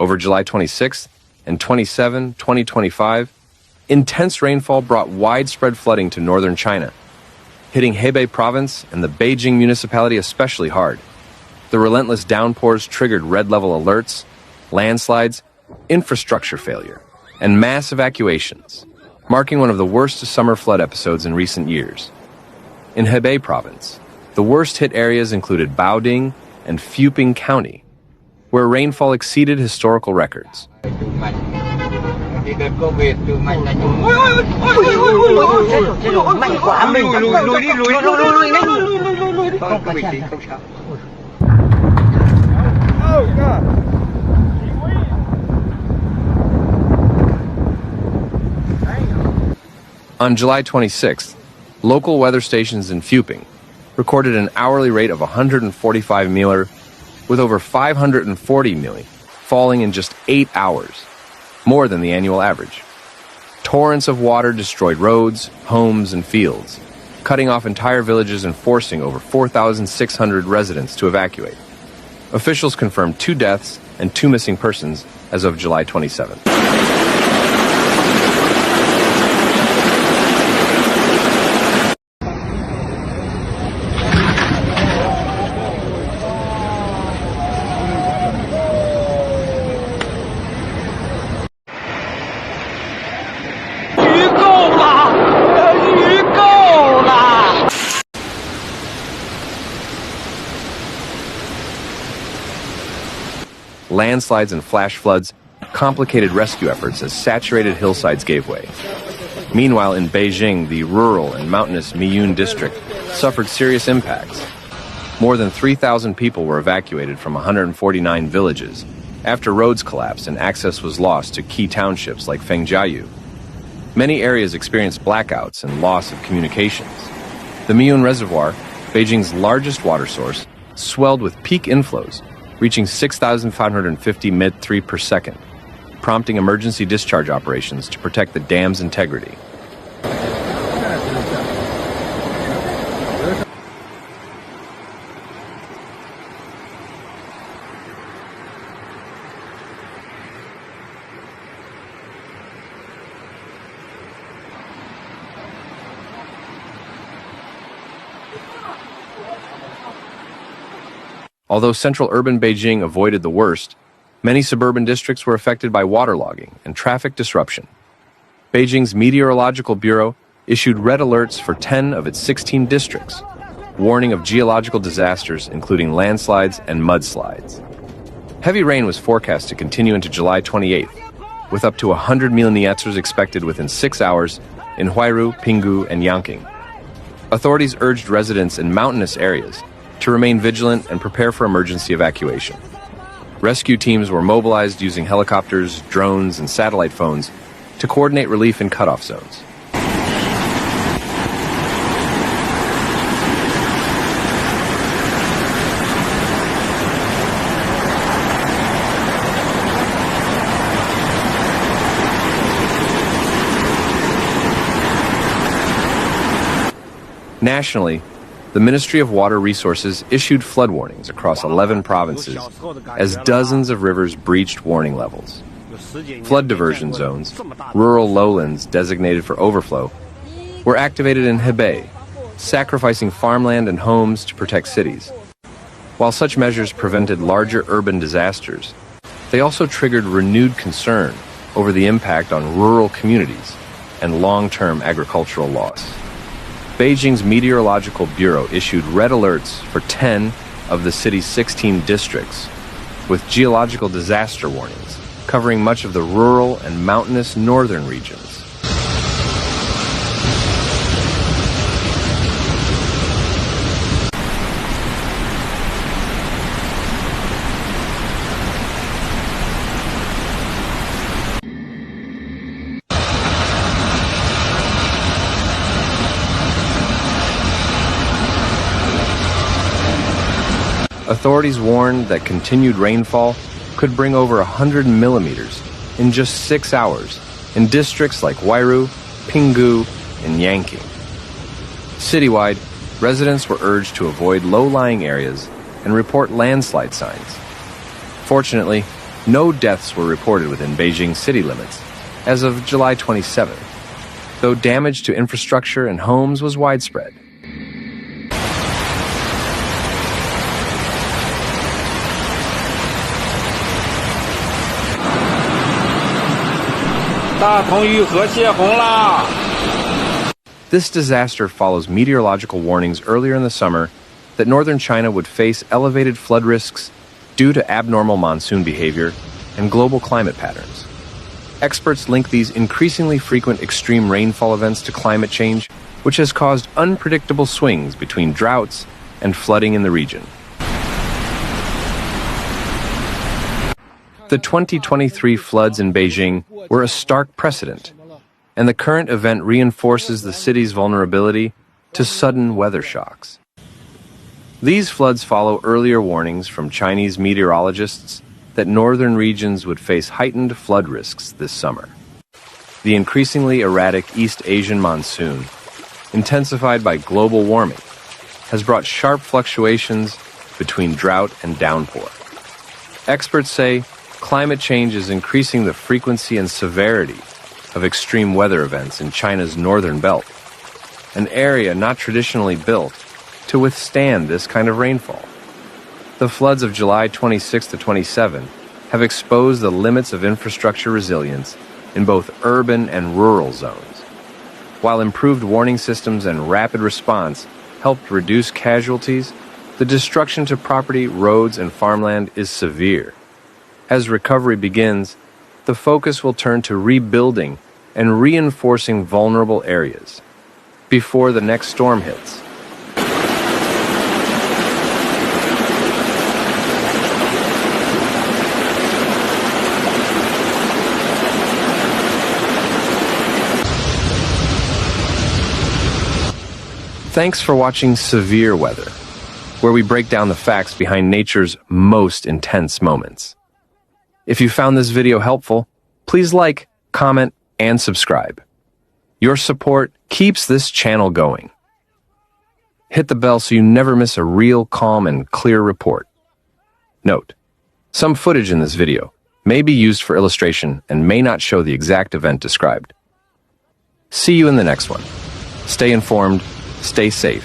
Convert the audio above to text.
Over July 26th and 27, 2025, intense rainfall brought widespread flooding to northern China, hitting Hebei province and the Beijing municipality especially hard. The relentless downpours triggered red-level alerts, landslides, infrastructure failure, and mass evacuations, marking one of the worst summer flood episodes in recent years. In Hebei province, the worst-hit areas included Baoding and Fuping County, where rainfall exceeded historical records. On July 26th, local weather stations in Fuping recorded an hourly rate of 145 mm, with over 540 mm falling in just 8 hours, more than the annual average. Torrents of water destroyed roads, homes, and fields, cutting off entire villages and forcing over 4,600 residents to evacuate. Officials confirmed 2 deaths and 2 missing persons as of July 27th. Landslides and flash floods complicated rescue efforts as saturated hillsides gave way. Meanwhile, in Beijing, the rural and mountainous Miyun district suffered serious impacts. More than 3,000 people were evacuated from 149 villages after roads collapsed and access was lost to key townships like Fengjiayu. Many areas experienced blackouts and loss of communications. The Miyun Reservoir, Beijing's largest water source, swelled with peak inflows, reaching 6,550 mid-3 per second, prompting emergency discharge operations to protect the dam's integrity. Although central urban Beijing avoided the worst, many suburban districts were affected by waterlogging and traffic disruption. Beijing's Meteorological Bureau issued red alerts for 10 of its 16 districts, warning of geological disasters including landslides and mudslides. Heavy rain was forecast to continue into July 28th, with up to 100 mm expected within 6 hours in Huairu, Pinggu, and Yanqing. Authorities urged residents in mountainous areas to remain vigilant and prepare for emergency evacuation. Rescue teams were mobilized using helicopters, drones, and satellite phones to coordinate relief in cutoff zones. Nationally, the Ministry of Water Resources issued flood warnings across 11 provinces as dozens of rivers breached warning levels. Flood diversion zones, rural lowlands designated for overflow, were activated in Hebei, sacrificing farmland and homes to protect cities. While such measures prevented larger urban disasters, they also triggered renewed concern over the impact on rural communities and long-term agricultural loss. Beijing's Meteorological Bureau issued red alerts for 10 of the city's 16 districts, with geological disaster warnings covering much of the rural and mountainous northern regions. Authorities warned that continued rainfall could bring over 100 millimeters in just 6 hours in districts like Huairu, Pinggu, and Yanqing. Citywide, residents were urged to avoid low-lying areas and report landslide signs. Fortunately, No deaths were reported within Beijing city limits as of July 27th, though damage to infrastructure and homes was widespread. 大同玉河泄洪啦! This disaster follows meteorological warnings earlier in the summer that northern China would face elevated flood risks due to abnormal monsoon behavior and global climate patterns. Experts link these increasingly frequent extreme rainfall events to climate change, which has caused unpredictable swings between droughts and flooding in the region. The 2023 floods in Beijing were a stark precedent, and the current event reinforces the city's vulnerability to sudden weather shocks. These floods follow earlier warnings from Chinese meteorologists that northern regions would face heightened flood risks this summer. The increasingly erratic East Asian monsoon, intensified by global warming, has brought sharp fluctuations between drought and downpour. Experts say climate change is increasing the frequency and severity of extreme weather events in China's northern belt, an area not traditionally built to withstand this kind of rainfall. The floods of July 26 to 27 have exposed the limits of infrastructure resilience in both urban and rural zones. While improved warning systems and rapid response helped reduce casualties, the destruction to property, roads, and farmland is severe. As recovery begins, the focus will turn to rebuilding and reinforcing vulnerable areas before the next storm hits. Thanks for watching Severe Weather, where we break down the facts behind nature's most intense moments. If you found this video helpful, please like, comment, and subscribe. Your support keeps this channel going. Hit the bell so you never miss a real, calm, and clear report. Note: some footage in this video may be used for illustration and may not show the exact event described. See you in the next one. Stay informed, stay safe,